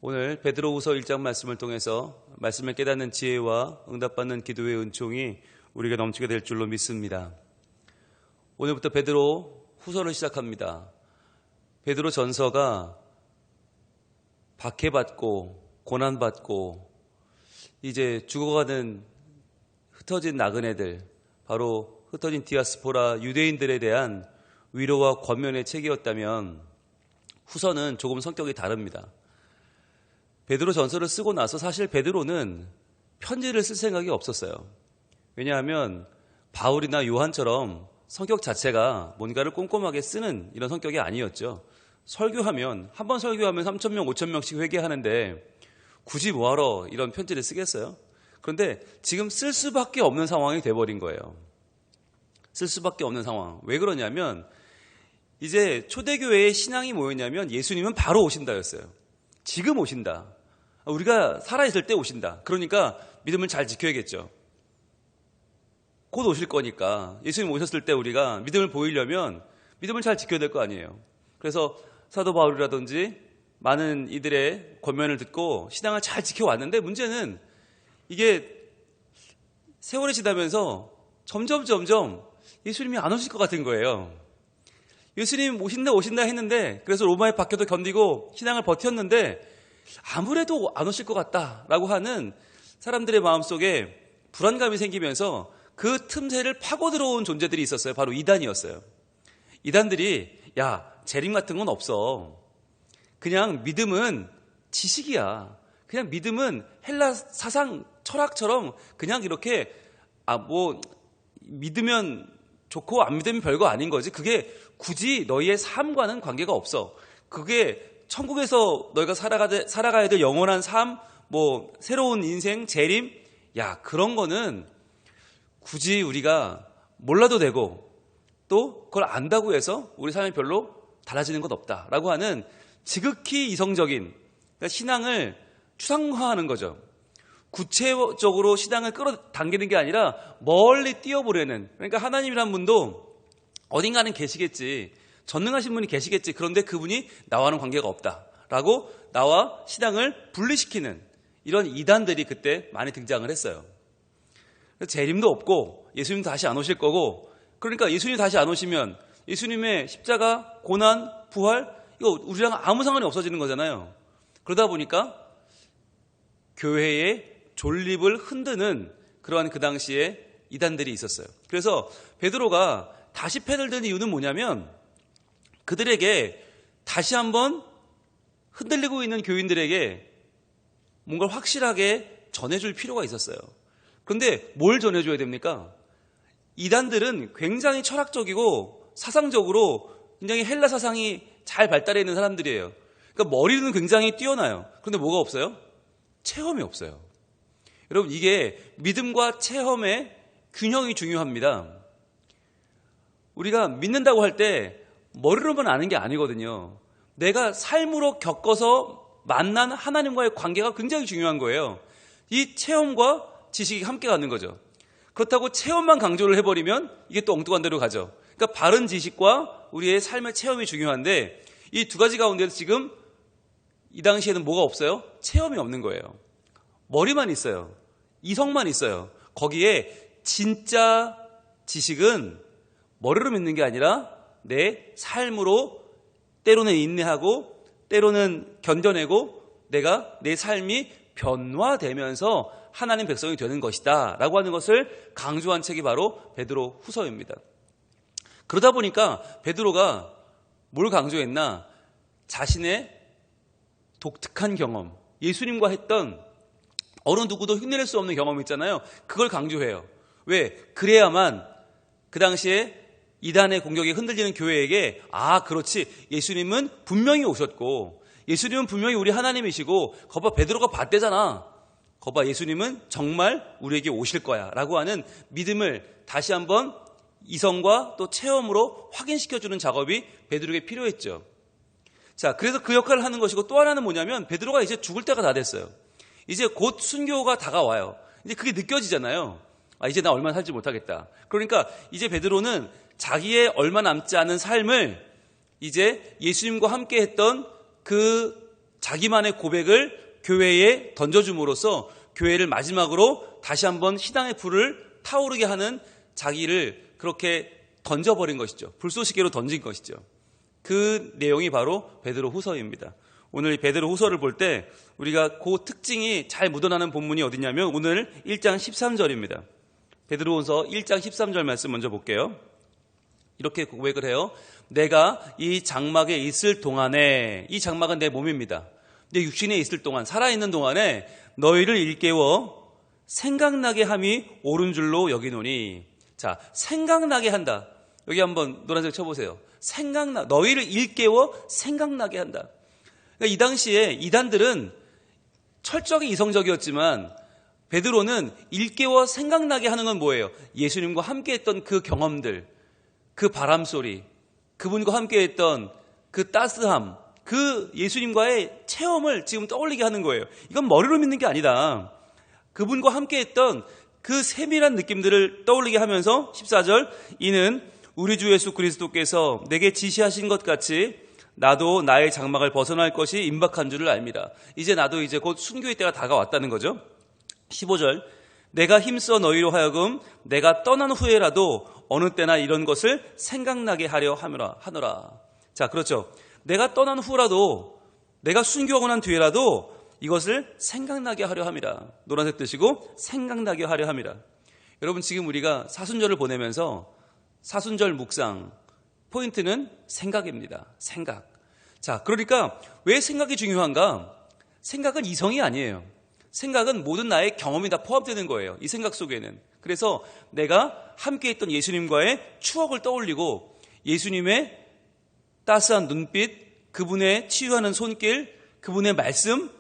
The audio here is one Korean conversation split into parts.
오늘 베드로후서 1장 말씀을 통해서 말씀을 깨닫는 지혜와 응답받는 기도의 은총이 우리에게 넘치게 될 줄로 믿습니다. 오늘부터 베드로 후서를 시작합니다. 베드로 전서가 박해받고 고난받고 이제 죽어가는 흩어진 나그네들, 바로 흩어진 디아스포라 유대인들에 대한 위로와 권면의 책이었다면 후서는 조금 성격이 다릅니다. 베드로 전서를 쓰고 나서 사실 베드로는 편지를 쓸 생각이 없었어요. 왜냐하면 바울이나 요한처럼 성격 자체가 뭔가를 꼼꼼하게 쓰는 이런 성격이 아니었죠. 설교하면 한 번 설교하면 3,000명, 5,000명씩 회개하는데 굳이 뭐하러 이런 편지를 쓰겠어요? 그런데 지금 쓸 수밖에 없는 상황이 돼버린 거예요. 쓸 수밖에 없는 상황. 왜 그러냐면 이제 초대교회의 신앙이 뭐였냐면 예수님은 바로 오신다였어요. 지금 오신다. 우리가 살아있을 때 오신다. 그러니까 믿음을 잘 지켜야겠죠. 곧 오실 거니까 예수님 오셨을 때 우리가 믿음을 보이려면 믿음을 잘 지켜야 될 거 아니에요. 그래서 사도 바울이라든지 많은 이들의 권면을 듣고 신앙을 잘 지켜왔는데 문제는 이게 세월이 지나면서 점점 예수님이 안 오실 것 같은 거예요. 예수님 오신다 했는데 그래서 로마의 박해도 견디고 신앙을 버텼는데 아무래도 안 오실 것 같다라고 하는 사람들의 마음속에 불안감이 생기면서 그 틈새를 파고 들어온 존재들이 있었어요. 바로 이단이었어요. 이단들이 야, 재림 같은 건 없어. 그냥 믿음은 지식이야. 그냥 믿음은 헬라 사상 철학처럼 그냥 이렇게 믿으면 좋고 안 믿으면 별거 아닌 거지. 그게 굳이 너희의 삶과는 관계가 없어. 그게 천국에서 너희가 살아가야 될 영원한 삶, 새로운 인생, 재림, 야, 그런 거는 굳이 우리가 몰라도 되고 또 그걸 안다고 해서 우리 삶이 별로 달라지는 것 없다라고 하는 지극히 이성적인, 그러니까 신앙을 추상화하는 거죠. 구체적으로 신앙을 끌어당기는 게 아니라 멀리 뛰어보려는, 그러니까 하나님이란 분도 어딘가는 계시겠지, 전능하신 분이 계시겠지, 그런데 그분이 나와는 관계가 없다라고 나와 신앙을 분리시키는 이런 이단들이 그때 많이 등장을 했어요. 재림도 없고 예수님 다시 안 오실 거고, 그러니까 예수님 다시 안 오시면 예수님의 십자가, 고난, 부활, 이거 우리랑 아무 상관이 없어지는 거잖아요. 그러다 보니까 교회의 존립을 흔드는 그러한 그 당시에 이단들이 있었어요. 그래서 베드로가 다시 펜을 든 이유는 뭐냐면 그들에게 다시 한번 흔들리고 있는 교인들에게 뭔가 확실하게 전해줄 필요가 있었어요. 그런데 뭘 전해줘야 됩니까? 이단들은 굉장히 철학적이고 사상적으로 굉장히 헬라 사상이 잘 발달해 있는 사람들이에요. 그러니까 머리는 굉장히 뛰어나요. 그런데 뭐가 없어요? 체험이 없어요. 여러분, 이게 믿음과 체험의 균형이 중요합니다. 우리가 믿는다고 할 때 머리로만 아는 게 아니거든요. 내가 삶으로 겪어서 만난 하나님과의 관계가 굉장히 중요한 거예요. 이 체험과 지식이 함께 가는 거죠. 그렇다고 체험만 강조를 해버리면 이게 또 엉뚱한 데로 가죠. 그러니까 바른 지식과 우리의 삶의 체험이 중요한데 이 두 가지 가운데서 지금 이 당시에는 뭐가 없어요? 체험이 없는 거예요. 머리만 있어요. 이성만 있어요. 거기에 진짜 지식은 머리로 믿는 게 아니라 내 삶으로 때로는 인내하고 때로는 견뎌내고 내가 내 삶이 변화되면서 하나님 백성이 되는 것이다 라고 하는 것을 강조한 책이 바로 베드로 후서입니다. 그러다 보니까 베드로가 뭘 강조했나? 자신의 독특한 경험, 예수님과 했던 어느 누구도 흉내낼 수 없는 경험 있잖아요. 그걸 강조해요. 왜? 그래야만 그 당시에 이단의 공격에 흔들리는 교회에게 그렇지, 예수님은 분명히 오셨고 예수님은 분명히 우리 하나님이시고 거봐, 베드로가 봤대잖아. 거봐, 예수님은 정말 우리에게 오실 거야 라고 하는 믿음을 다시 한번 이성과 또 체험으로 확인시켜주는 작업이 베드로에게 필요했죠. 자, 그래서 그 역할을 하는 것이고, 또 하나는 뭐냐면 베드로가 이제 죽을 때가 다 됐어요. 이제 곧 순교가 다가와요. 이제 그게 느껴지잖아요. 이제 나 얼마 살지 못하겠다. 그러니까 이제 베드로는 자기의 얼마 남지 않은 삶을 이제 예수님과 함께 했던 그 자기만의 고백을 교회에 던져줌으로써 교회를 마지막으로 다시 한번 신앙의 불을 타오르게 하는 자기를 그렇게 던져버린 것이죠. 불쏘시개로 던진 것이죠. 그 내용이 바로 베드로 후서입니다. 오늘 이 베드로 후서를 볼 때 우리가 그 특징이 잘 묻어나는 본문이 어디냐면 오늘 1장 13절입니다. 베드로 후서 1장 13절 말씀 먼저 볼게요. 이렇게 고백을 해요. 내가 이 장막에 있을 동안에, 이 장막은 내 몸입니다. 내 육신에 있을 동안, 살아있는 동안에 너희를 일깨워 생각나게 함이 옳은 줄로 여기노니. 자, 생각나게 한다. 여기 한번 노란색 쳐보세요. 너희를 일깨워 생각나게 한다. 그러니까 이 당시에 이단들은 철저하게 이성적이었지만 베드로는 일깨워 생각나게 하는 건 뭐예요? 예수님과 함께 했던 그 경험들, 그 바람소리, 그분과 함께 했던 그 따스함, 그 예수님과의 체험을 지금 떠올리게 하는 거예요. 이건 머리로 믿는 게 아니다. 그분과 함께 했던 그 세밀한 느낌들을 떠올리게 하면서 14절, 이는 우리 주 예수 그리스도께서 내게 지시하신 것 같이 나도 나의 장막을 벗어날 것이 임박한 줄을 압니다. 이제 나도 이제 곧 순교의 때가 다가왔다는 거죠. 15절, 내가 힘써 너희로 하여금 내가 떠난 후에라도 어느 때나 이런 것을 생각나게 하려 하노라. 자, 그렇죠. 내가 떠난 후라도, 내가 순교하고 난 뒤에라도 이것을 생각나게 하려 함이라. 노란색 뜨시고 생각나게 하려 함이라. 여러분, 지금 우리가 사순절을 보내면서 사순절 묵상 포인트는 생각입니다. 생각. 자, 그러니까 왜 생각이 중요한가? 생각은 이성이 아니에요. 생각은 모든 나의 경험이 다 포함되는 거예요. 이 생각 속에는. 그래서 내가 함께 했던 예수님과의 추억을 떠올리고 예수님의 따스한 눈빛, 그분의 치유하는 손길, 그분의 말씀,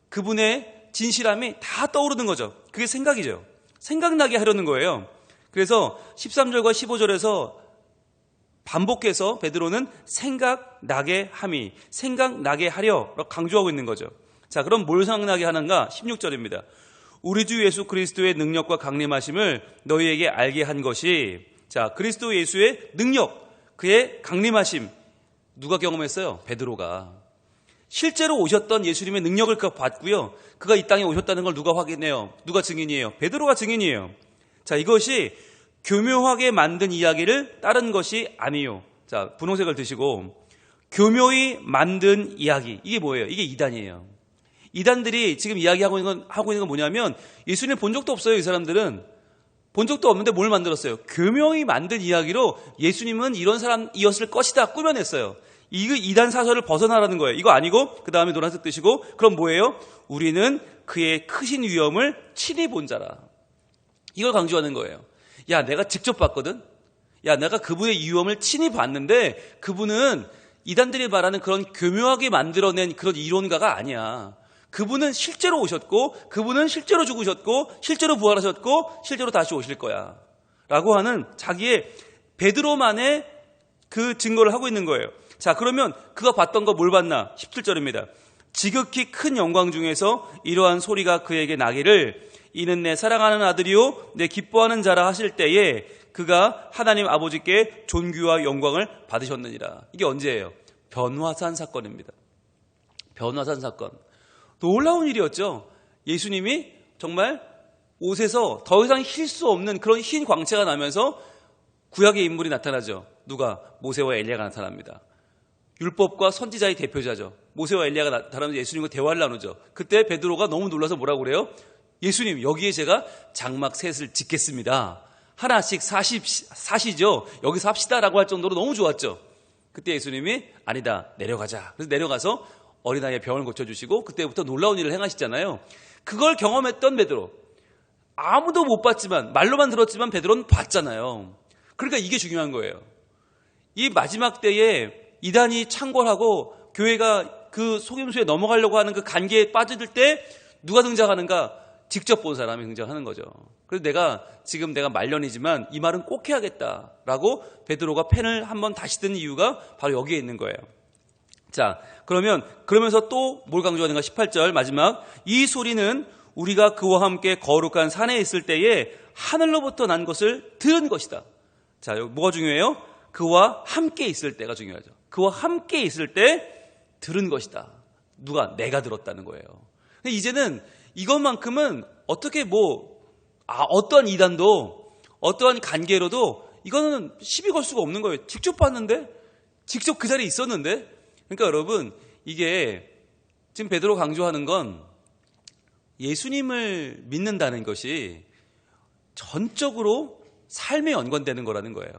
그분의 진실함이 다 떠오르는 거죠. 그게 생각이죠. 생각나게 하려는 거예요. 그래서 13절과 15절에서 반복해서 베드로는 생각나게 함이, 생각나게 하려 강조하고 있는 거죠. 자, 그럼 뭘 생각나게 하는가? 16절입니다. 우리 주 예수 그리스도의 능력과 강림하심을 너희에게 알게 한 것이, 자, 그리스도 예수의 능력, 그의 강림하심, 누가 경험했어요? 베드로가. 실제로 오셨던 예수님의 능력을 그가 봤고요. 그가 이 땅에 오셨다는 걸 누가 확인해요? 누가 증인이에요? 베드로가 증인이에요. 자, 이것이 교묘하게 만든 이야기를 따른 것이 아니요. 자, 분홍색을 드시고, 교묘히 만든 이야기. 이게 뭐예요? 이게 이단이에요. 이단들이 지금 이야기하고 있는 건 뭐냐면 예수님 본 적도 없어요. 이 사람들은 본 적도 없는데 뭘 만들었어요? 교묘히 만든 이야기로 예수님은 이런 사람이었을 것이다 꾸며냈어요. 이거 이단 사설을 벗어나라는 거예요. 이거 아니고 그 다음에 노란색 뜨시고, 그럼 뭐예요? 우리는 그의 크신 위엄을 친히 본 자라. 이걸 강조하는 거예요. 야, 내가 직접 봤거든. 야, 내가 그분의 위엄을 친히 봤는데 그분은 이단들이 말하는 그런 교묘하게 만들어낸 그런 이론가가 아니야. 그분은 실제로 오셨고, 그분은 실제로 죽으셨고, 실제로 부활하셨고, 실제로 다시 오실 거야. 라고 하는 자기의 베드로만의 그 증거를 하고 있는 거예요. 자, 그러면 그가 봤던 거 뭘 봤나? 17절입니다. 지극히 큰 영광 중에서 이러한 소리가 그에게 나기를, 이는 내 사랑하는 아들이요 내 기뻐하는 자라 하실 때에 그가 하나님 아버지께 존귀와 영광을 받으셨느니라. 이게 언제예요? 변화산 사건입니다. 변화산 사건. 놀라운 일이었죠. 예수님이 정말 옷에서 더 이상 힐 수 없는 그런 흰 광채가 나면서 구약의 인물이 나타나죠. 누가? 모세와 엘리야가 나타납니다. 율법과 선지자의 대표자죠. 모세와 엘리야가 나타나면서 예수님과 대화를 나누죠. 그때 베드로가 너무 놀라서 뭐라고 그래요? 예수님, 여기에 제가 장막 셋을 짓겠습니다. 하나씩 사시죠. 여기서 합시다라고 할 정도로 너무 좋았죠. 그때 예수님이 아니다, 내려가자. 그래서 내려가서 어린아이의 병을 고쳐주시고 그때부터 놀라운 일을 행하시잖아요. 그걸 경험했던 베드로. 아무도 못 봤지만, 말로만 들었지만 베드로는 봤잖아요. 그러니까 이게 중요한 거예요. 이 마지막 때에 이단이 창궐하고 교회가 그 속임수에 넘어가려고 하는 그 간계에 빠져들 때 누가 등장하는가? 직접 본 사람이 등장하는 거죠. 그래서 내가 말년이지만 이 말은 꼭 해야겠다라고 베드로가 펜을 한번 다시 든 이유가 바로 여기에 있는 거예요. 자, 그러면서 또 뭘 강조하는가? 18절 마지막. 이 소리는 우리가 그와 함께 거룩한 산에 있을 때에 하늘로부터 난 것을 들은 것이다. 자, 여기 뭐가 중요해요? 그와 함께 있을 때가 중요하죠. 그와 함께 있을 때 들은 것이다. 누가? 내가 들었다는 거예요. 근데 이제는 이것만큼은 어떻게 어떠한 이단도 어떠한 관계로도 이거는 시비 걸 수가 없는 거예요. 직접 봤는데, 직접 그 자리에 있었는데. 그러니까 여러분, 이게 지금 베드로 강조하는 건 예수님을 믿는다는 것이 전적으로 삶에 연관되는 거라는 거예요.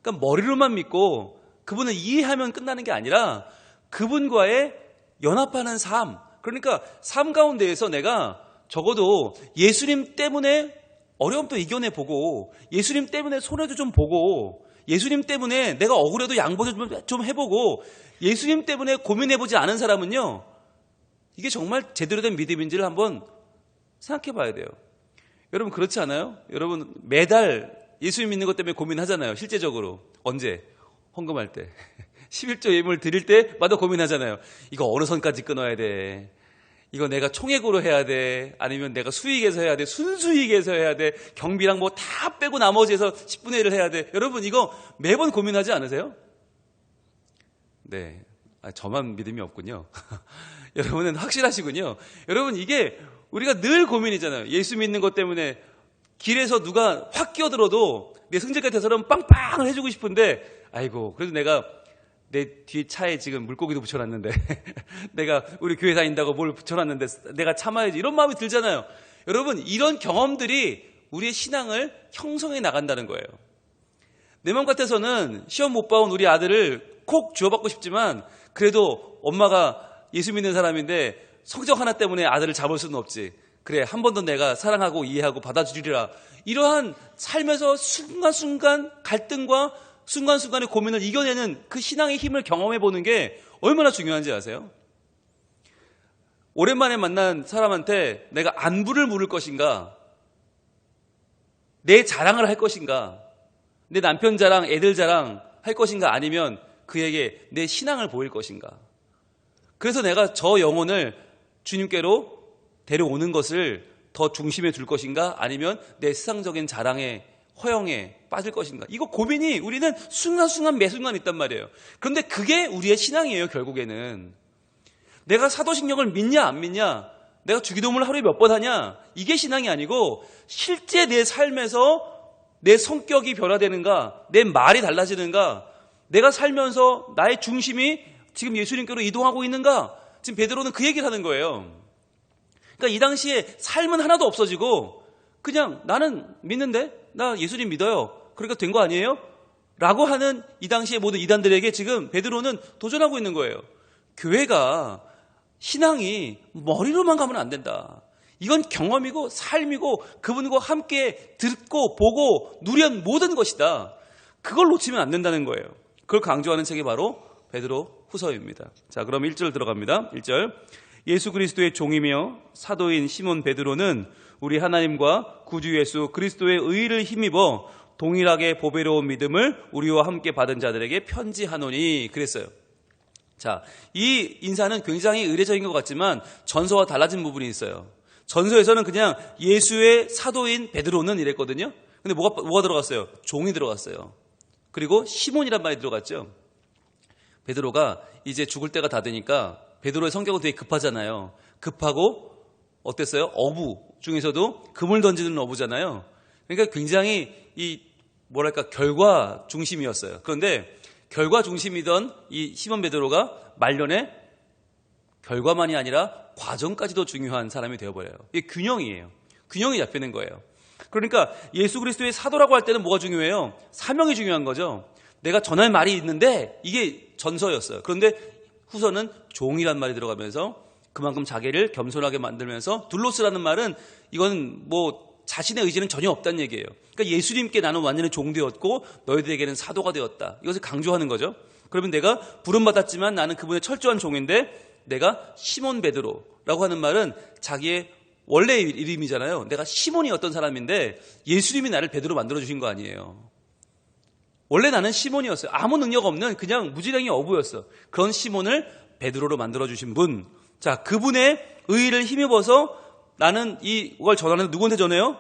그러니까 머리로만 믿고 그분을 이해하면 끝나는 게 아니라 그분과의 연합하는 삶. 그러니까 삶 가운데에서 내가 적어도 예수님 때문에 어려움도 이겨내보고, 예수님 때문에 손해도 좀 보고, 예수님 때문에 내가 억울해도 양보도 좀 해보고, 예수님 때문에 고민해보지 않은 사람은요, 이게 정말 제대로 된 믿음인지를 한번 생각해 봐야 돼요. 여러분 그렇지 않아요? 여러분 매달 예수님 믿는 것 때문에 고민하잖아요. 실제적으로. 언제? 헌금할 때. 11조 예물 드릴 때마다 고민하잖아요. 이거 어느 선까지 끊어야 돼? 이거 내가 총액으로 해야 돼? 아니면 내가 수익에서 해야 돼? 순수익에서 해야 돼? 경비랑 뭐 다 빼고 나머지에서 10분의 1을 해야 돼? 여러분 이거 매번 고민하지 않으세요? 네. 저만 믿음이 없군요. 여러분은 확실하시군요. 여러분 이게 우리가 늘 고민이잖아요. 예수 믿는 것 때문에 길에서 누가 확 끼어들어도 내 승질같아서는 빵빵을 해주고 싶은데, 아이고 그래도 내가 내 뒤 차에 지금 물고기도 붙여놨는데 내가 우리 교회 다닌다고 뭘 붙여놨는데 내가 참아야지, 이런 마음이 들잖아요. 여러분 이런 경험들이 우리의 신앙을 형성해 나간다는 거예요. 내 마음 같아서는 시험 못 봐온 우리 아들을 콕 주워받고 싶지만, 그래도 엄마가 예수 믿는 사람인데 성적 하나 때문에 아들을 잡을 수는 없지. 그래, 한 번 더 내가 사랑하고 이해하고 받아주리라. 이러한 삶에서 순간순간 갈등과 순간순간의 고민을 이겨내는 그 신앙의 힘을 경험해 보는 게 얼마나 중요한지 아세요? 오랜만에 만난 사람한테 내가 안부를 물을 것인가, 내 자랑을 할 것인가, 내 남편 자랑, 애들 자랑 할 것인가, 아니면 그에게 내 신앙을 보일 것인가. 그래서 내가 저 영혼을 주님께로 데려오는 것을 더 중심에 둘 것인가, 아니면 내 세상적인 자랑에 허영에 빠질 것인가. 이거 고민이 우리는 순간순간 매 순간 있단 말이에요. 그런데 그게 우리의 신앙이에요. 결국에는 내가 사도신경을 믿냐 안 믿냐, 내가 주기도문을 하루에 몇 번 하냐, 이게 신앙이 아니고 실제 내 삶에서 내 성격이 변화되는가, 내 말이 달라지는가, 내가 살면서 나의 중심이 지금 예수님께로 이동하고 있는가. 지금 베드로는 그 얘기를 하는 거예요. 그러니까 이 당시에 삶은 하나도 없어지고 그냥 나는 믿는데, 나 예수님 믿어요, 그러니까 된 거 아니에요? 라고 하는 이 당시에 모든 이단들에게 지금 베드로는 도전하고 있는 거예요. 교회가, 신앙이 머리로만 가면 안 된다. 이건 경험이고 삶이고 그분과 함께 듣고 보고 누린 모든 것이다. 그걸 놓치면 안 된다는 거예요. 그걸 강조하는 책이 바로 베드로 후서입니다. 자, 그럼 1절 들어갑니다. 1절. 예수 그리스도의 종이며 사도인 시몬 베드로는 우리 하나님과 구주 예수 그리스도의 의를 힘입어 동일하게 보배로운 믿음을 우리와 함께 받은 자들에게 편지하노니 그랬어요. 자, 이 인사는 굉장히 의례적인 것 같지만 전서와 달라진 부분이 있어요. 전서에서는 그냥 예수의 사도인 베드로는 이랬거든요. 근데 뭐가 들어갔어요? 종이 들어갔어요. 그리고 시몬이란 말이 들어갔죠. 베드로가 이제 죽을 때가 다 되니까 베드로의 성격은 되게 급하잖아요. 급하고 어땠어요? 어부 중에서도 금을 던지는 어부잖아요. 그러니까 굉장히 결과 중심이었어요. 그런데 결과 중심이던 이 시몬 베드로가 말년에 결과만이 아니라 과정까지도 중요한 사람이 되어버려요. 이게 균형이에요. 균형이 잡히는 거예요. 그러니까 예수 그리스도의 사도라고 할 때는 뭐가 중요해요? 사명이 중요한 거죠. 내가 전할 말이 있는데 이게 전서였어요. 그런데 후서는 종이란 말이 들어가면서 그만큼 자기를 겸손하게 만들면서, 둘로스라는 말은 이건 자신의 의지는 전혀 없다는 얘기예요. 그러니까 예수님께 나는 완전히 종되었고 너희들에게는 사도가 되었다. 이것을 강조하는 거죠. 그러면 내가 부름받았지만 나는 그분의 철저한 종인데, 내가 시몬 베드로라고 하는 말은 자기의 원래 이름이잖아요. 내가 시몬이 어떤 사람인데 예수님이 나를 베드로 만들어주신 거 아니에요. 원래 나는 시몬이었어요. 아무 능력 없는 그냥 무지랭이 어부였어. 그런 시몬을 베드로로 만들어주신 분. 자, 그분의 의의를 힘입어서 나는 이걸 전하는데 누구한테 전해요?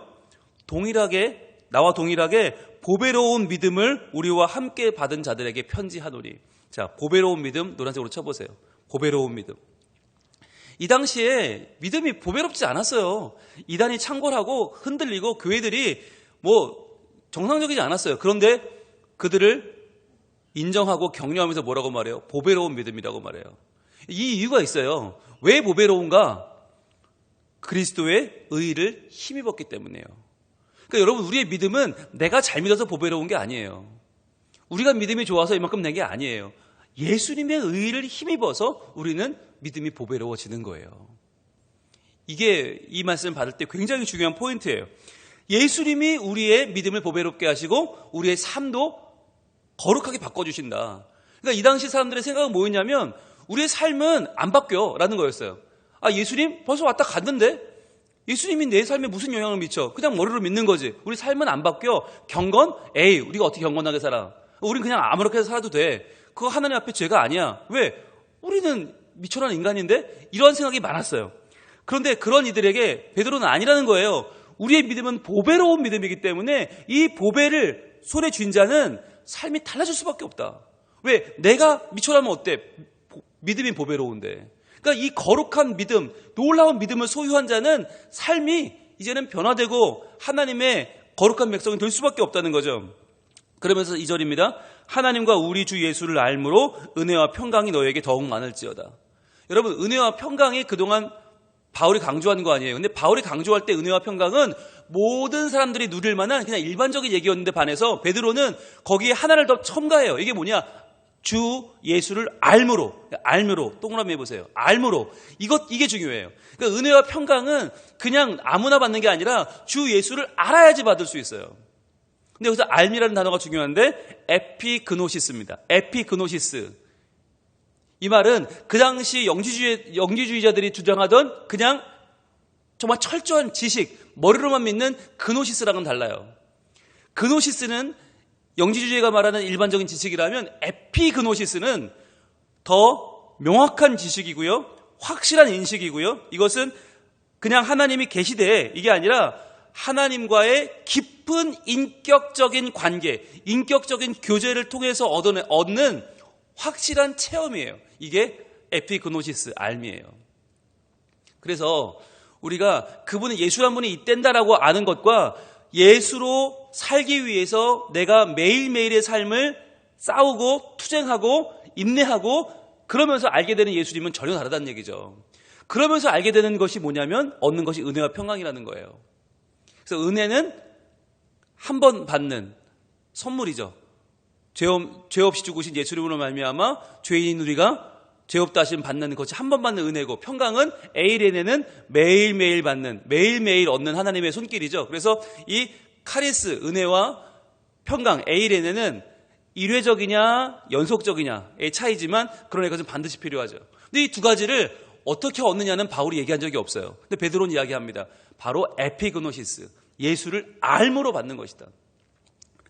나와 동일하게 보배로운 믿음을 우리와 함께 받은 자들에게 편지하노니. 자, 보배로운 믿음 노란색으로 쳐보세요. 보배로운 믿음. 이 당시에 믿음이 보배롭지 않았어요. 이단이 창궐하고 흔들리고 교회들이 정상적이지 않았어요. 그런데 그들을 인정하고 격려하면서 뭐라고 말해요? 보배로운 믿음이라고 말해요. 이 이유가 있어요. 왜 보배로운가? 그리스도의 의를 힘입었기 때문이에요. 그러니까 여러분, 우리의 믿음은 내가 잘 믿어서 보배로운 게 아니에요. 우리가 믿음이 좋아서 이만큼 낸 게 아니에요. 예수님의 의를 힘입어서 우리는 믿음이 보배로워지는 거예요. 이게 이 말씀을 받을 때 굉장히 중요한 포인트예요. 예수님이 우리의 믿음을 보배롭게 하시고 우리의 삶도 거룩하게 바꿔주신다. 그러니까 이 당시 사람들의 생각은 뭐였냐면 우리의 삶은 안 바뀌어라는 거였어요. 예수님 벌써 왔다 갔는데 예수님이 내 삶에 무슨 영향을 미쳐? 그냥 머리로 믿는 거지. 우리 삶은 안 바뀌어. 경건? 우리가 어떻게 경건하게 살아? 우린 그냥 아무렇게 살아도 돼. 그거 하나님 앞에 죄가 아니야. 왜? 우리는 미천한 인간인데? 이런 생각이 많았어요. 그런데 그런 이들에게 베드로는 아니라는 거예요. 우리의 믿음은 보배로운 믿음이기 때문에 이 보배를 손에 쥔 자는 삶이 달라질 수밖에 없다. 왜? 내가 미천하면 어때? 믿음이 보배로운데. 그러니까 이 거룩한 믿음, 놀라운 믿음을 소유한 자는 삶이 이제는 변화되고 하나님의 거룩한 백성이 될 수밖에 없다는 거죠. 그러면서 2절입니다. 하나님과 우리 주 예수를 알므로 은혜와 평강이 너에게 더욱 많을지어다. 여러분, 은혜와 평강이 그동안 바울이 강조한 거 아니에요. 근데 바울이 강조할 때 은혜와 평강은 모든 사람들이 누릴 만한 그냥 일반적인 얘기였는데 반해서 베드로는 거기에 하나를 더 첨가해요. 이게 뭐냐? 주 예수를 알므로 동그라미 해보세요. 알므로. 이게 중요해요. 그러니까 은혜와 평강은 그냥 아무나 받는 게 아니라 주 예수를 알아야지 받을 수 있어요. 근데 여기서 알미라는 단어가 중요한데 에피그노시스입니다. 에피그노시스. 이 말은 그 당시 영지주의자들이 주장하던 그냥 정말 철저한 지식, 머리로만 믿는 그노시스랑은 달라요. 그노시스는 영지주의가 말하는 일반적인 지식이라면 에피그노시스는 더 명확한 지식이고요. 확실한 인식이고요. 이것은 그냥 하나님이 계시되 이게 아니라 하나님과의 깊은 인격적인 관계, 인격적인 교제를 통해서 얻는 확실한 체험이에요. 이게 에피그노시스, 알미예요. 그래서 우리가 그분은 예수란 분이 있댄다라고 아는 것과 예수로 살기 위해서 내가 매일매일의 삶을 싸우고 투쟁하고 인내하고 그러면서 알게 되는 예수님은 전혀 다르다는 얘기죠. 그러면서 알게 되는 것이 뭐냐면 얻는 것이 은혜와 평강이라는 거예요. 그래서 은혜는 한 번 받는 선물이죠. 죄 없이 죽으신 예수님으로 말미암아 죄인 우리가 죄 없다 하심 받는 것이 한 번 받는 은혜고, 평강은 에이레네는 매일매일 받는, 매일매일 얻는 하나님의 손길이죠. 그래서 이 카리스, 은혜와 평강, 에이레네는 일회적이냐 연속적이냐의 차이지만 그러나 이것은 반드시 필요하죠. 근데 이 두 가지를 어떻게 얻느냐는 바울이 얘기한 적이 없어요. 근데 베드로는 이야기합니다. 바로 에피그노시스, 예수를 알므로 받는 것이다.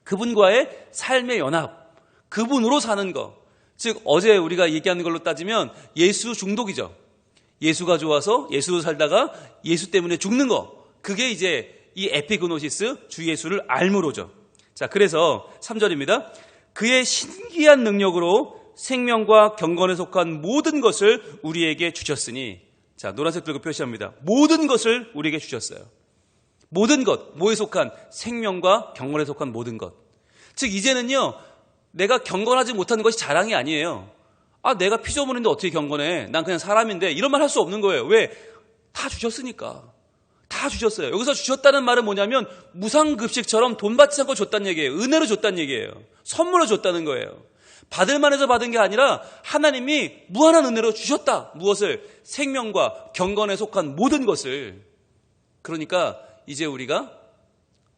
그분과의 삶의 연합, 그분으로 사는 것. 즉 어제 우리가 얘기하는 걸로 따지면 예수 중독이죠. 예수가 좋아서 예수로 살다가 예수 때문에 죽는 거. 그게 이제 이 에피그노시스, 주 예수를 알므로죠. 자, 그래서 3절입니다. 그의 신기한 능력으로 생명과 경건에 속한 모든 것을 우리에게 주셨으니, 자, 노란색 들고 표시합니다. 모든 것을 우리에게 주셨어요. 모든 것, 뭐에 속한? 생명과 경건에 속한 모든 것. 즉 이제는요, 내가 경건하지 못하는 것이 자랑이 아니에요. 내가 피조물인데 어떻게 경건해? 난 그냥 사람인데, 이런 말 할 수 없는 거예요. 왜? 다 주셨으니까. 다 주셨어요. 여기서 주셨다는 말은 뭐냐면 무상급식처럼 돈 받지 않고 줬다는 얘기예요. 은혜로 줬다는 얘기예요. 선물로 줬다는 거예요. 받을 만해서 받은 게 아니라 하나님이 무한한 은혜로 주셨다. 무엇을? 생명과 경건에 속한 모든 것을. 그러니까 이제 우리가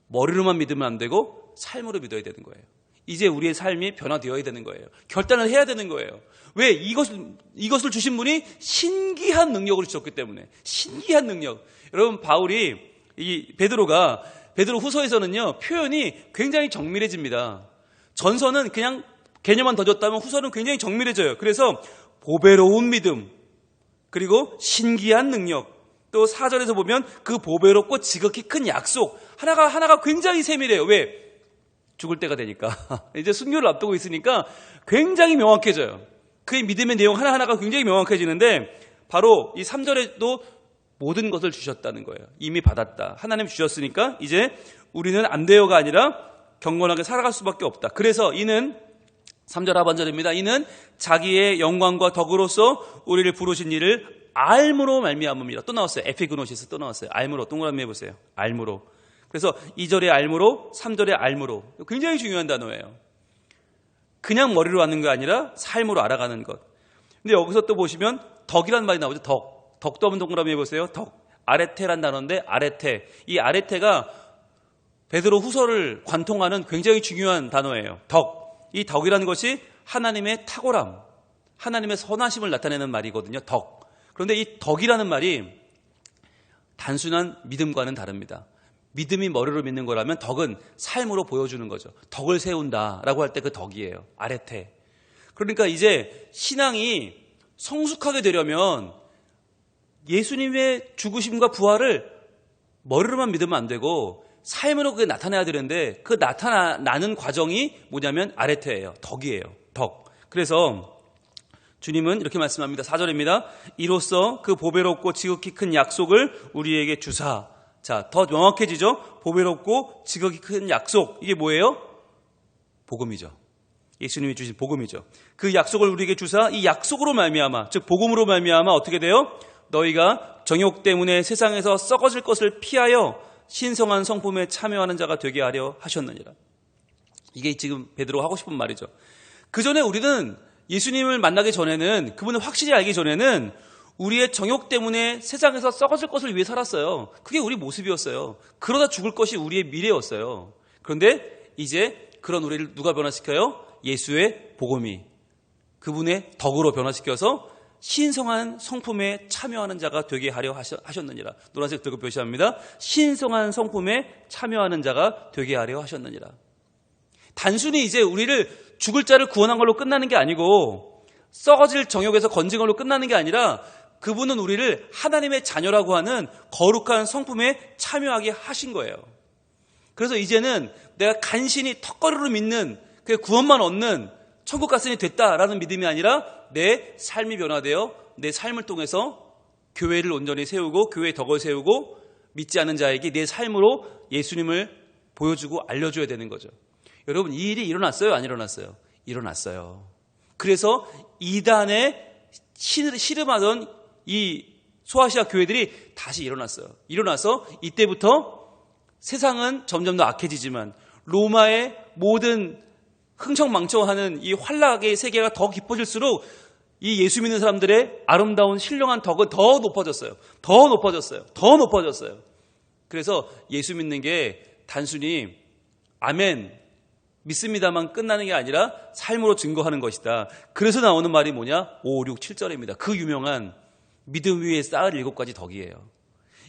머리로만 믿으면 안 되고 삶으로 믿어야 되는 거예요. 이제 우리의 삶이 변화되어야 되는 거예요. 결단을 해야 되는 거예요. 왜? 이것을 주신 분이 신기한 능력을 주셨기 때문에. 신기한 능력. 여러분, 베드로 후서에서는요, 표현이 굉장히 정밀해집니다. 전서는 그냥 개념만 더 줬다면 후서는 굉장히 정밀해져요. 그래서 보배로운 믿음, 그리고 신기한 능력, 또 4절에서 보면 그 보배롭고 지극히 큰 약속, 하나가 굉장히 세밀해요. 왜? 죽을 때가 되니까. 이제 순교를 앞두고 있으니까 굉장히 명확해져요. 그의 믿음의 내용 하나하나가 굉장히 명확해지는데 바로 이 3절에도 모든 것을 주셨다는 거예요. 이미 받았다. 하나님 주셨으니까 이제 우리는 안 돼요가 아니라 경건하게 살아갈 수밖에 없다. 그래서 이는 3절 하반절입니다. 이는 자기의 영광과 덕으로서 우리를 부르신 이를 알므로 말미암음이라. 또 나왔어요. 에피그노시스 또 나왔어요. 알므로. 동그라미 해보세요. 알므로. 그래서 2절에 알므로, 3절에 알므로. 굉장히 중요한 단어예요. 그냥 머리로 아는 게 아니라 삶으로 알아가는 것. 근데 여기서 또 보시면 덕이란 말이 나오죠. 덕. 덕도 한번 동그라미 해보세요. 덕. 아레테란 단어인데 아레테. 이 아레테가 베드로 후서를 관통하는 굉장히 중요한 단어예요. 덕. 이 덕이라는 것이 하나님의 탁월함, 하나님의 선하심을 나타내는 말이거든요. 덕. 그런데 이 덕이라는 말이 단순한 믿음과는 다릅니다. 믿음이 머리로 믿는 거라면 덕은 삶으로 보여주는 거죠. 덕을 세운다라고 할 때 그 덕이에요. 아레테. 그러니까 이제 신앙이 성숙하게 되려면 예수님의 죽으심과 부활을 머리로만 믿으면 안 되고 삶으로 그게 나타나야 되는데 그 나타나는 과정이 뭐냐면 아레테예요. 덕이에요. 덕. 그래서 주님은 이렇게 말씀합니다. 4절입니다. 이로써 그 보배롭고 지극히 큰 약속을 우리에게 주사. 자, 더 명확해지죠? 보배롭고 지극히 큰 약속. 이게 뭐예요? 복음이죠. 예수님이 주신 복음이죠. 그 약속을 우리에게 주사 이 약속으로 말미암아, 즉 복음으로 말미암아 어떻게 돼요? 너희가 정욕 때문에 세상에서 썩어질 것을 피하여 신성한 성품에 참여하는 자가 되게 하려 하셨느니라. 이게 지금 베드로가 하고 싶은 말이죠. 그 전에 우리는 예수님을 만나기 전에는, 그분을 확실히 알기 전에는 우리의 정욕 때문에 세상에서 썩어질 것을 위해 살았어요. 그게 우리 모습이었어요. 그러다 죽을 것이 우리의 미래였어요. 그런데 이제 그런 우리를 누가 변화시켜요? 예수의 복음이 그분의 덕으로 변화시켜서 신성한 성품에 참여하는 자가 되게 하려 하셨느니라. 노란색 득을 표시합니다. 신성한 성품에 참여하는 자가 되게 하려 하셨느니라. 단순히 이제 우리를 죽을 자를 구원한 걸로 끝나는 게 아니고 썩어질 정욕에서 건진 걸로 끝나는 게 아니라 그분은 우리를 하나님의 자녀라고 하는 거룩한 성품에 참여하게 하신 거예요. 그래서 이제는 내가 간신히 턱걸이로 믿는 그 구원만 얻는 천국 갔으니 됐다라는 믿음이 아니라 내 삶이 변화되어 내 삶을 통해서 교회를 온전히 세우고 교회의 덕을 세우고 믿지 않는 자에게 내 삶으로 예수님을 보여주고 알려줘야 되는 거죠. 여러분, 이 일이 일어났어요? 안 일어났어요? 일어났어요. 그래서 이단에 씨름하던 이 소아시아 교회들이 다시 일어났어요. 일어나서 이때부터 세상은 점점 더 악해지지만 로마의 모든 흥청망청하는 이 환락의 세계가 더 깊어질수록 이 예수 믿는 사람들의 아름다운 신령한 덕은 더 높아졌어요. 더 높아졌어요. 더 높아졌어요. 그래서 예수 믿는 게 단순히 아멘 믿습니다만 끝나는 게 아니라 삶으로 증거하는 것이다. 그래서 나오는 말이 뭐냐? 5, 6, 7절입니다. 그 유명한 믿음 위에 쌓을 7가지 덕이에요.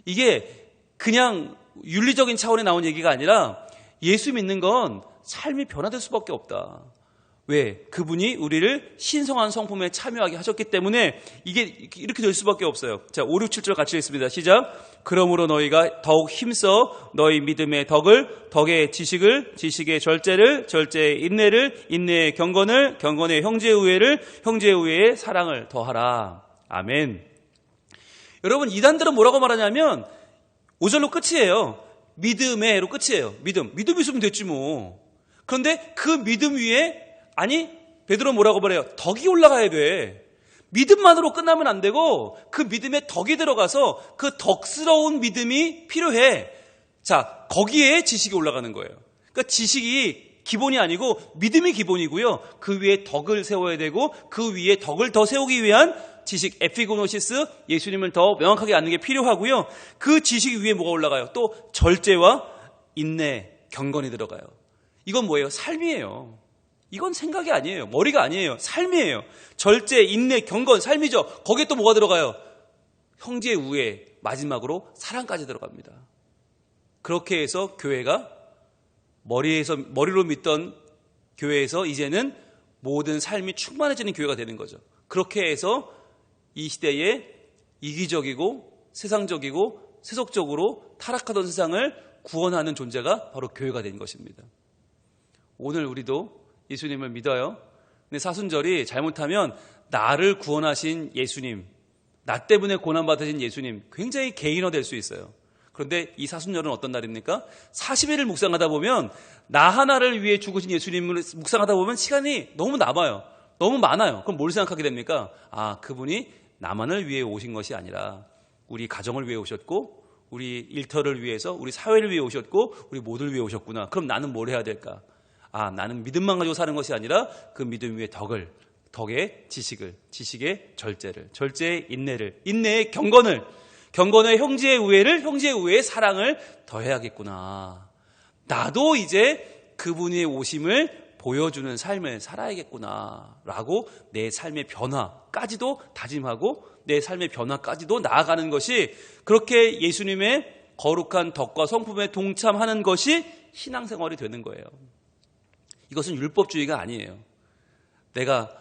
이게 그냥 윤리적인 차원에 나온 얘기가 아니라 예수 믿는 건 삶이 변화될 수밖에 없다. 왜? 그분이 우리를 신성한 성품에 참여하게 하셨기 때문에 이게 이렇게 될 수밖에 없어요. 자, 5, 6, 7절 같이 읽습니다. 시작. 그러므로 너희가 더욱 힘써 너희 믿음의 덕을, 덕의 지식을, 지식의 절제를, 절제의 인내를, 인내의 경건을, 경건의 형제의 우애를, 형제의 우애의 사랑을 더하라. 아멘. 여러분, 이단들은 뭐라고 말하냐면 5절로 끝이에요. 믿음에로 끝이에요. 믿음 있으면 됐지 뭐. 그런데 그 믿음 위에 아니 베드로 뭐라고 말해요? 덕이 올라가야 돼. 믿음만으로 끝나면 안 되고 그 믿음에 덕이 들어가서 그 덕스러운 믿음이 필요해. 자, 거기에 지식이 올라가는 거예요. 그러니까 지식이 기본이 아니고 믿음이 기본이고요. 그 위에 덕을 세워야 되고 그 위에 덕을 더 세우기 위한 지식, 에피고노시스, 예수님을 더 명확하게 아는 게 필요하고요. 그 지식 위에 뭐가 올라가요? 또 절제와 인내, 경건이 들어가요. 이건 뭐예요? 삶이에요. 이건 생각이 아니에요. 머리가 아니에요. 삶이에요. 절제, 인내, 경건, 삶이죠. 거기에 또 뭐가 들어가요? 형제의 우애, 마지막으로 사랑까지 들어갑니다. 그렇게 해서 교회가 머리로 믿던 교회에서 이제는 모든 삶이 충만해지는 교회가 되는 거죠. 그렇게 해서 이 시대에 이기적이고 세상적이고 세속적으로 타락하던 세상을 구원하는 존재가 바로 교회가 된 것입니다. 오늘 우리도 예수님을 믿어요. 근데 사순절이 잘못하면 나를 구원하신 예수님, 나 때문에 고난받으신 예수님 굉장히 개인화될 수 있어요. 그런데 이 사순절은 어떤 날입니까? 40일을 묵상하다 보면 나 하나를 위해 죽으신 예수님을 묵상하다 보면 시간이 너무 남아요. 너무 많아요. 그럼 뭘 생각하게 됩니까? 아, 그분이 나만을 위해 오신 것이 아니라 우리 가정을 위해 오셨고 우리 일터를 위해서 우리 사회를 위해 오셨고 우리 모두를 위해 오셨구나. 그럼 나는 뭘 해야 될까? 아, 나는 믿음만 가지고 사는 것이 아니라 그 믿음 위에 덕의 지식의 절제의 인내를, 인내의 경건의 형제의 우애를, 형제의 우애의 사랑을 더해야겠구나. 나도 이제 그분의 오심을 보여주는 삶을 살아야겠구나 라고 내 삶의 변화까지도 다짐하고 내 삶의 변화까지도 나아가는 것이, 그렇게 예수님의 거룩한 덕과 성품에 동참하는 것이 신앙생활이 되는 거예요. 이것은 율법주의가 아니에요. 내가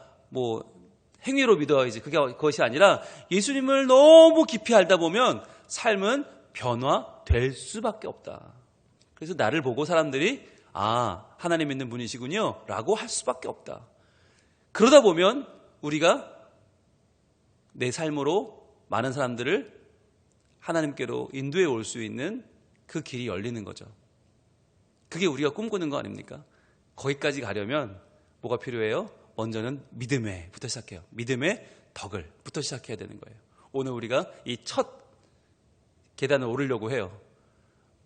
행위로 믿어야지 그것이 아니라 예수님을 너무 깊이 알다 보면 삶은 변화될 수밖에 없다. 그래서 나를 보고 사람들이 아, 하나님 믿는 분이시군요 라고 할 수밖에 없다. 그러다 보면 우리가 내 삶으로 많은 사람들을 하나님께로 인도해 올 수 있는 그 길이 열리는 거죠. 그게 우리가 꿈꾸는 거 아닙니까? 거기까지 가려면 뭐가 필요해요? 먼저는 믿음에부터 시작해요. 믿음의 덕을부터 시작해야 되는 거예요. 오늘 우리가 이 첫 계단을 오르려고 해요.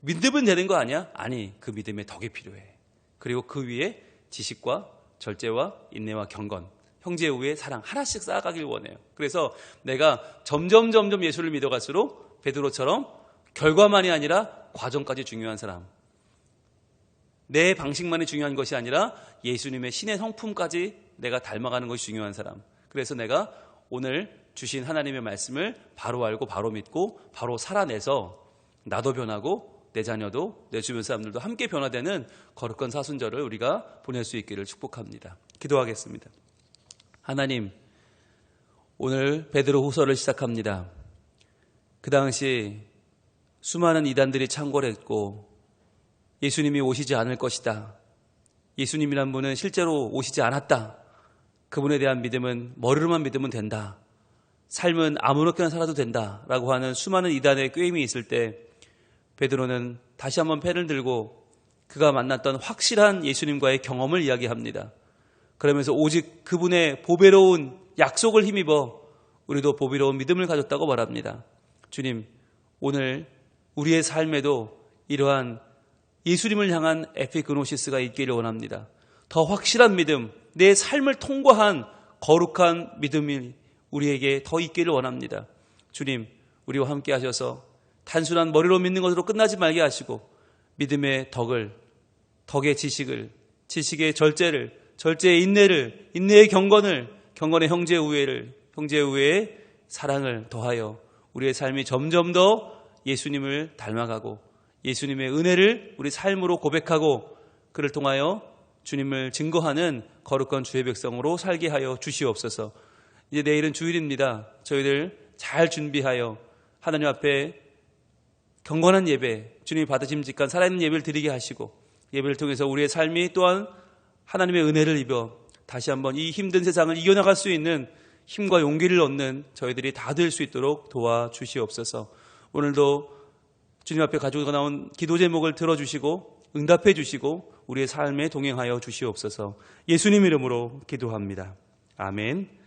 믿음은 되는 거 아니야? 아니, 그 믿음의 덕이 필요해. 그리고 그 위에 지식과 절제와 인내와 경건, 형제의 우애, 사랑 하나씩 쌓아가길 원해요. 그래서 내가 점점 예수를 믿어갈수록 베드로처럼 결과만이 아니라 과정까지 중요한 사람, 내 방식만이 중요한 것이 아니라 예수님의 신의 성품까지 내가 닮아가는 것이 중요한 사람. 그래서 내가 오늘 주신 하나님의 말씀을 바로 알고 바로 믿고 바로 살아내서 나도 변하고 내 자녀도 내 주변 사람들도 함께 변화되는 거룩한 사순절을 우리가 보낼 수 있기를 축복합니다. 기도하겠습니다. 하나님, 오늘 베드로 후서를 시작합니다. 그 당시 수많은 이단들이 창궐했고 예수님이 오시지 않을 것이다, 예수님이란 분은 실제로 오시지 않았다, 그분에 대한 믿음은 머리로만 믿으면 된다, 삶은 아무렇게나 살아도 된다 라고 하는 수많은 이단의 꾀임이 있을 때 베드로는 다시 한번 펜을 들고 그가 만났던 확실한 예수님과의 경험을 이야기합니다. 그러면서 오직 그분의 보배로운 약속을 힘입어 우리도 보배로운 믿음을 가졌다고 말합니다. 주님, 오늘 우리의 삶에도 이러한 예수님을 향한 에피그노시스가 있기를 원합니다. 더 확실한 믿음, 내 삶을 통과한 거룩한 믿음이 우리에게 더 있기를 원합니다. 주님, 우리와 함께 하셔서 단순한 머리로 믿는 것으로 끝나지 말게 하시고 믿음의 덕의 지식을, 지식의 절제를, 절제의 인내를, 인내의 경건을, 경건의 형제의 우애를, 형제의 우애의 사랑을 더하여 우리의 삶이 점점 더 예수님을 닮아가고 예수님의 은혜를 우리 삶으로 고백하고 그를 통하여 주님을 증거하는 거룩한 주의 백성으로 살게 하여 주시옵소서. 이제 내일은 주일입니다. 저희들 잘 준비하여 하나님 앞에 경건한 예배, 주님이 받으심직한 살아있는 예배를 드리게 하시고 예배를 통해서 우리의 삶이 또한 하나님의 은혜를 입어 다시 한번 이 힘든 세상을 이겨나갈 수 있는 힘과 용기를 얻는 저희들이 다 될 수 있도록 도와주시옵소서. 오늘도 주님 앞에 가지고 나온 기도 제목을 들어주시고 응답해 주시고 우리의 삶에 동행하여 주시옵소서. 예수님 이름으로 기도합니다. 아멘.